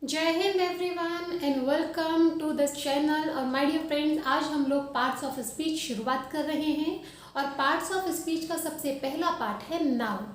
जय Hind everyone and welcome to this channel. और my dear friends, आज हम लोग पार्ट्स ऑफ स्पीच शुरुआत कर रहे हैं। और पार्ट्स ऑफ स्पीच का सबसे पहला पार्ट है नाउन।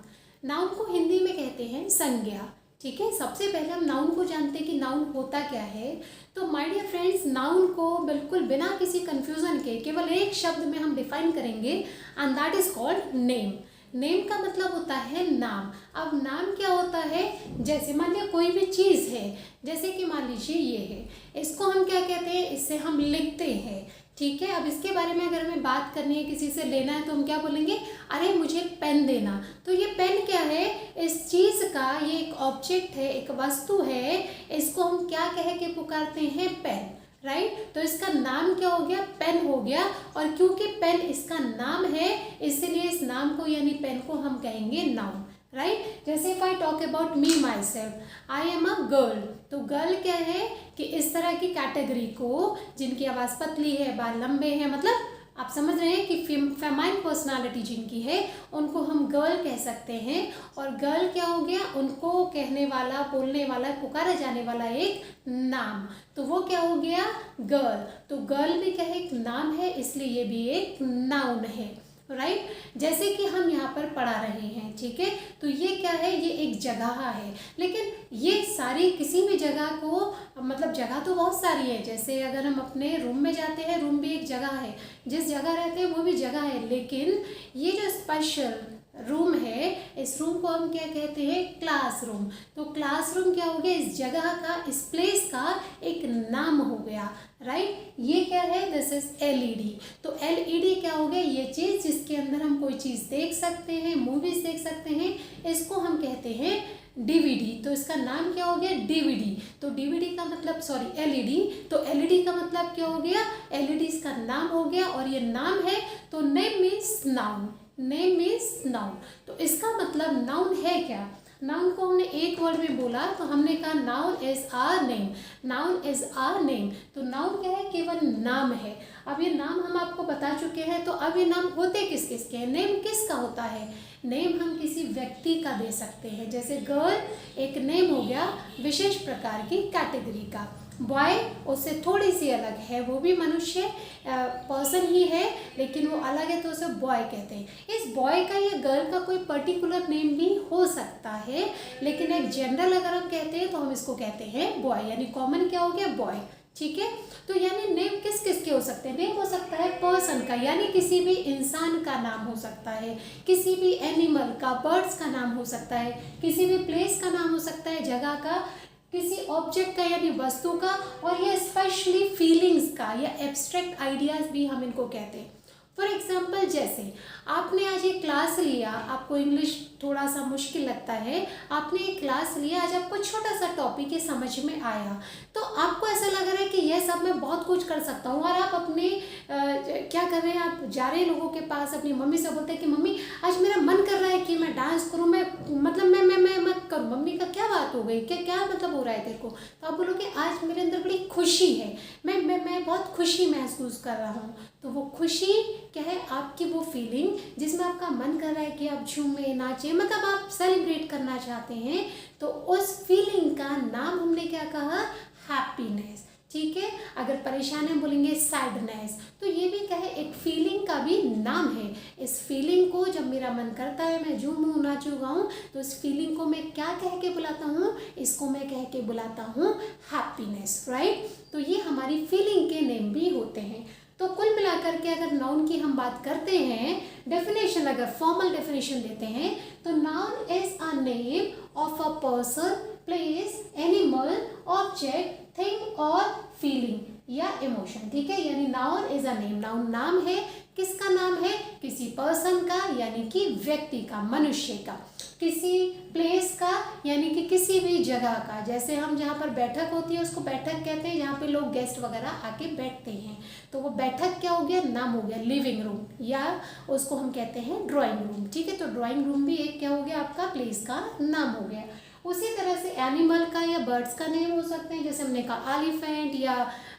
नाउन को हिंदी में कहते हैं संज्ञा। ठीक है, सबसे पहले हम नाउन को जानते हैं कि नाउन होता क्या है। तो माय डियर फ्रेंड्स, नाउन को बिल्कुल बिना किसी कंफ्यूजन के केवल एक शब्द में हम डिफाइन करेंगे and that is called name. Name का मतलब होता है नाम। अब नाम क्या होता है? जैसे मान लिया कोई भी चीज़ है, जैसे कि मान लीजिए ये है, इसको हम क्या कहते हैं? इससे हम लिखते हैं। ठीक है, अब इसके बारे में अगर हमें बात करनी है, किसी से लेना है, तो हम क्या बोलेंगे? अरे मुझे पेन देना। तो ये पेन क्या है? इस चीज़ का ये एक ऑब्जेक्ट है, एक वस्तु है, इसको हम क्या कह के पुकारते हैं? पेन। राइट, तो इसका नाम क्या हो गया? पेन हो गया। और क्योंकि पेन इसका नाम है, इसलिए इस नाम को यानी पेन को हम कहेंगे नाउन। राइट, जैसे if I talk about me my self, I am a girl. तो गर्ल क्या है कि इस तरह की कैटेगरी को, जिनकी आवाज़ पतली है, बाल लंबे हैं, मतलब आप समझ रहे हैं कि फेमाइन पर्सनालिटी जिनकी है, उनको हम गर्ल कह सकते हैं। और गर्ल क्या हो गया? उनको कहने वाला, बोलने वाला, पुकारा जाने वाला एक नाम। तो वो क्या हो गया? गर्ल। तो गर्ल भी क्या है? एक नाम है, इसलिए ये भी एक नाउन है। राइट, जैसे कि हम यहाँ पर पढ़ा रहे हैं। ठीक है, तो ये क्या है? ये एक जगह है। लेकिन ये सारी किसी भी जगह को, मतलब जगह तो बहुत सारी है। जैसे अगर हम अपने रूम में जाते हैं, रूम भी एक जगह है, जिस जगह रहते हैं वो भी जगह है। लेकिन ये जो स्पेशल रूम है, इस रूम को हम क्या कहते हैं? क्लासरूम। तो क्लासरूम क्या हो गया? इस जगह का, इस प्लेस का एक नाम हो गया। राइट, ये क्या है? This is LED. तो एलईडी क्या हो गया? ये चीज़ जिसके अंदर हम कोई चीज़ देख सकते हैं, मूवीज देख सकते हैं, इसको हम कहते हैं डीवीडी। तो इसका नाम क्या हो गया? डीवीडी। तो डीवीडी का मतलब, सॉरी, एलईडी। तो एलईडी का मतलब क्या हो गया? एलईडी इसका नाम हो गया। और ये नाम है, तो name means noun. Name means noun. तो इसका मतलब नाउन है क्या? नाउन को हमने एक वर्ड में बोला, तो हमने कहा noun is are name. Noun is are name. तो नाउन क्या है? केवल नाम है। अब ये नाम हम आपको बता चुके हैं, तो अब ये नाम होते किस किस के हैं? नेम किसका होता है? नेम हम किसी व्यक्ति का दे सकते हैं। जैसे गर्ल एक नेम हो गया विशेष प्रकार की कैटेगरी का। बॉय उससे थोड़ी सी अलग है, वो भी मनुष्य पर्सन ही है, लेकिन वो अलग है, तो उसे बॉय कहते हैं। इस बॉय का या गर्ल का कोई पर्टिकुलर नेम भी हो सकता है, लेकिन एक जनरल अगर हम कहते हैं तो हम इसको कहते हैं बॉय, यानी कॉमन क्या हो गया? बॉय। ठीक है, तो यानी नेम किस किस के हो सकते हैं? नेम हो सकता है पर्सन का, यानी किसी भी इंसान का नाम हो सकता है, किसी भी एनिमल का, बर्ड्स का नाम हो सकता है, किसी भी प्लेस का नाम हो सकता है, जगह का, किसी ऑब्जेक्ट का यानी वस्तु का, और ये स्पेशली फीलिंग्स का या एब्स्ट्रैक्ट आइडियाज भी हम इनको कहते हैं। फॉर एग्जाम्पल, जैसे आपने आज एक क्लास लिया, आपको इंग्लिश थोड़ा सा मुश्किल लगता है, आपने एक क्लास लिया, आज आपको छोटा सा टॉपिक ये समझ में आया, तो आपको ऐसा लग रहा है कि यह सब मैं बहुत कुछ कर सकता हूँ। और आप अपने क्या कर रहे हैं? आप जा रहे हैं लोगों के पास, अपनी मम्मी से बोलते हैं कि मम्मी आज मेरा मन कर रहा है कि मैं डांस करूँ, मैं मतलब मैं मत करूँ। मम्मी का क्या बात हो गई? क्या क्या मतलब हो रहा है तेरे को? तो आप बोलोगे आज मेरे अंदर बड़ी खुशी है, मैं बहुत खुशी महसूस कर रहा हूँ। तो वो खुशी क्या है? आपकी वो फीलिंग जिसमें आपका मन कर रहा है कि आप झूमें, नाचें, मतलब आप सेलिब्रेट करना चाहते हैं। तो उस फीलिंग का नाम हमने क्या कहा? हैप्पीनेस। ठीक है, अगर परेशान है बोलेंगे सैडनेस। तो ये भी क्या है? एक फीलिंग का भी नाम है। इस फीलिंग को जब मेरा मन करता है मैं झूमूं, नाचूं, गाऊं, तो इस फीलिंग को मैं क्या कह के बुलाता हूँ? इसको मैं कह के बुलाता हूँ हैप्पीनेस। राइट, तो ये हमारी फीलिंग के नेम भी होते हैं। तो कुल मिलाकर के अगर नाउन की हम बात करते हैं, डेफिनेशन, अगर फॉर्मल डेफिनेशन देते हैं, तो noun is a name of a person, place, animal, object, thing और फीलिंग या इमोशन। ठीक है, यानी noun is a name. Noun नाम है। किसका नाम है? किसी पर्सन का, यानी कि व्यक्ति का, मनुष्य का। किसी प्लेस का, यानी कि किसी भी जगह का। जैसे हम जहाँ पर बैठक होती है उसको बैठक कहते हैं, जहाँ पे लोग गेस्ट वगैरह आके बैठते हैं, तो वो बैठक क्या हो गया? नाम हो गया। लिविंग रूम, या उसको हम कहते हैं ड्राइंग रूम। ठीक है, तो ड्राइंग रूम भी एक क्या हो गया? आपका प्लेस का नाम हो गया। उसी तरह से एनिमल का या बर्ड्स का नेम हो सकते हैं, जैसे हमने कहा एलिफेंट या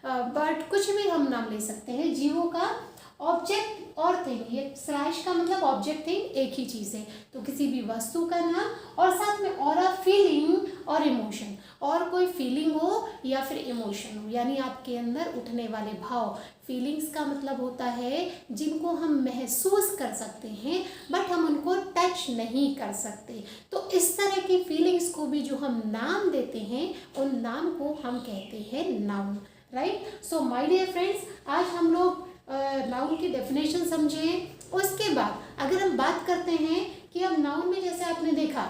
बर्ड, कुछ भी हम नाम ले सकते हैं जीवों का। ऑब्जेक्ट और थिंग, ये स्लैश का मतलब ऑब्जेक्ट थिंग एक ही चीज़ है, तो किसी भी वस्तु का नाम और साथ में और अ फीलिंग और इमोशन, और कोई फीलिंग हो या फिर इमोशन हो, यानी आपके अंदर उठने वाले भाव। फीलिंग्स का मतलब होता है जिनको हम महसूस कर सकते हैं बट हम उनको टच नहीं कर सकते, तो इस तरह की फीलिंग्स को भी जो हम नाम देते हैं उन नाम को हम कहते हैं noun, right. So my dear friends, आज हम लोग नाउन की डेफिनेशन समझें। उसके बाद अगर हम बात करते हैं कि अब नाउन में जैसे आपने देखा,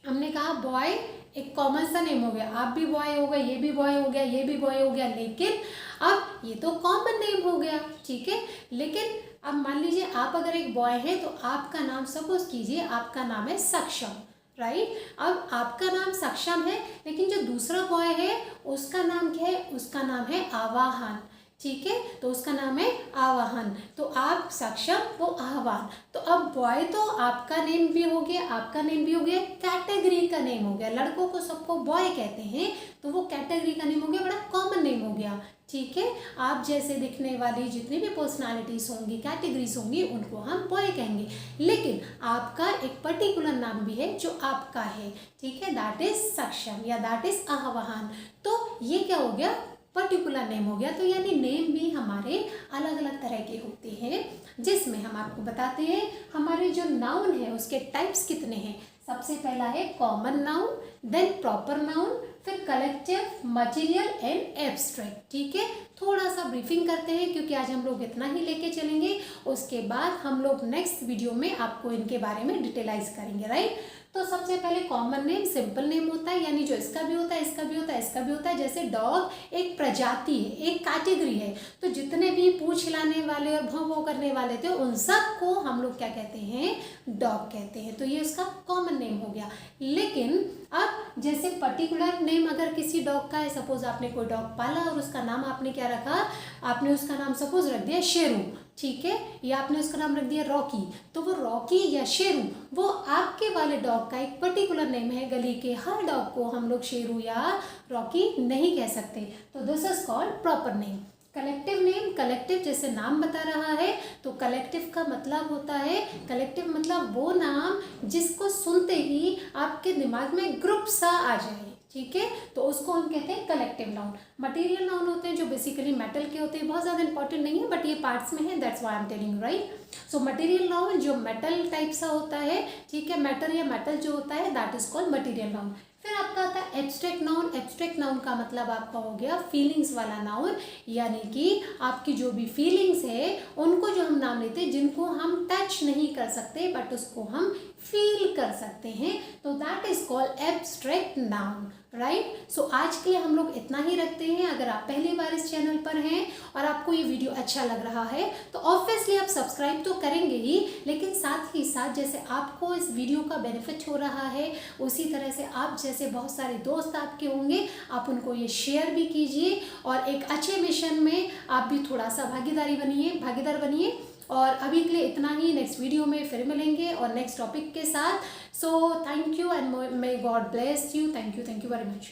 हमने कहा बॉय एक कॉमन सा नेम हो गया, आप भी बॉय हो गए, ये भी बॉय हो गया, ये भी बॉय हो गया, लेकिन अब ये तो कॉमन नेम हो गया, ठीक है। लेकिन अब मान लीजिए आप अगर एक बॉय हैं तो आपका नाम, सपोज कीजिए आपका नाम है सक्षम, राइट। अब आपका नाम सक्षम है, लेकिन जो दूसरा बॉय है उसका नाम क्या है, उसका नाम है आवाहन, ठीक है, तो उसका नाम है आवाहन। तो आप सक्षम, वो आह्वान, तो अब बॉय तो आपका नेम भी हो गया, आपका नेम भी हो गया, कैटेगरी का नेम हो गया। लड़कों को सबको बॉय कहते हैं तो वो कैटेगरी का नेम हो गया, बड़ा कॉमन नेम हो गया, ठीक है। आप जैसे दिखने वाली जितनी भी पर्सनालिटीज होंगी, कैटेगरीज होंगी, उनको हम बॉय कहेंगे। लेकिन आपका एक पर्टिकुलर नाम भी है जो आपका है, ठीक है, दैट इज सक्षम या दैट इज आह्वान। तो ये क्या हो गया, पर्टिकुलर नेम हो गया। तो यानी नेम भी हमारे अलग अलग तरह के होते हैं, जिसमें हम आपको बताते हैं हमारे जो नाउन है उसके टाइप्स कितने हैं। सबसे पहला है common noun, then proper noun, फिर कलेक्टिव, मटेरियल एंड एब्स्ट्रैक्ट, ठीक है। थोड़ा सा ब्रीफिंग करते हैं क्योंकि आज हम लोग इतना ही लेके चलेंगे, उसके बाद हम लोग नेक्स्ट वीडियो में आपको इनके बारे में डिटेलाइज करेंगे, राइट। तो सबसे पहले कॉमन नेम, सिंपल नेम होता है, यानी जो इसका भी होता है, इसका भी होता है, इसका भी होता है। जैसे डॉग एक प्रजाति है, एक कैटेगरी है, तो जितने भी पूंछ हिलाने वाले और भौं भौं करने वाले थे उन सब को हम लोग क्या कहते हैं, डॉग कहते हैं। तो ये उसका कॉमन नेम हो गया। लेकिन अब जैसे पर्टिकुलर नेम अगर किसी डॉग का है, सपोज आपने कोई डॉग पाला और उसका नाम आपने क्या रखा, आपने उसका नाम सपोज रख दिया शेरू, ठीक है, या आपने उसका नाम रख दिया रॉकी, तो वो रॉकी या शेरू वो आपके वाले डॉग का एक पर्टिकुलर नेम है। गली के हर डॉग को हम लोग शेरू या रॉकी नहीं कह सकते, तो this is called proper name. Collective name, collective जैसे नाम बता रहा है, तो कलेक्टिव का मतलब होता है, कलेक्टिव मतलब वो नाम जिसको सुनते ही आपके दिमाग में ग्रुप सा आ जाए, ठीक है, तो उसको हम कहते हैं कलेक्टिव नाउन। मटेरियल नाउन होते हैं जो बेसिकली मेटल के होते हैं, बहुत ज़्यादा इंपॉर्टेंट नहीं है बट ये पार्ट्स में है, that's why I am telling you, right. So material noun जो मेटल टाइप सा होता है, ठीक है, मेटल या मेटल जो होता है that is called material noun. फिर आपका आता है एब्स्ट्रैक्ट नाउन। एब्स्ट्रैक्ट नाउन का मतलब आपका हो गया फीलिंग्स वाला नाउन, यानी कि आपकी जो भी फीलिंग्स है उनको जो हम नाम लेते हैं, जिनको हम टच नहीं कर सकते बट उसको हम फील कर सकते हैं, तो that is called abstract noun, right. So आज के लिए हम लोग इतना ही रखते हैं। अगर आप पहली बार इस चैनल पर हैं और आपको ये वीडियो अच्छा लग रहा है तो ऑब्वियसली आप सब्सक्राइब तो करेंगे ही, लेकिन साथ ही साथ जैसे आपको इस वीडियो का बेनिफिट हो रहा है उसी तरह से आप जैसे बहुत सारे दोस्त आपके होंगे, आप उनको ये शेयर भी कीजिए और एक अच्छे मिशन में आप भी थोड़ा सा भागीदार बनिए। और अभी के लिए इतना ही, नेक्स्ट वीडियो में फिर मिलेंगे और नेक्स्ट टॉपिक के साथ। So thank you and may God bless you. Thank you very much.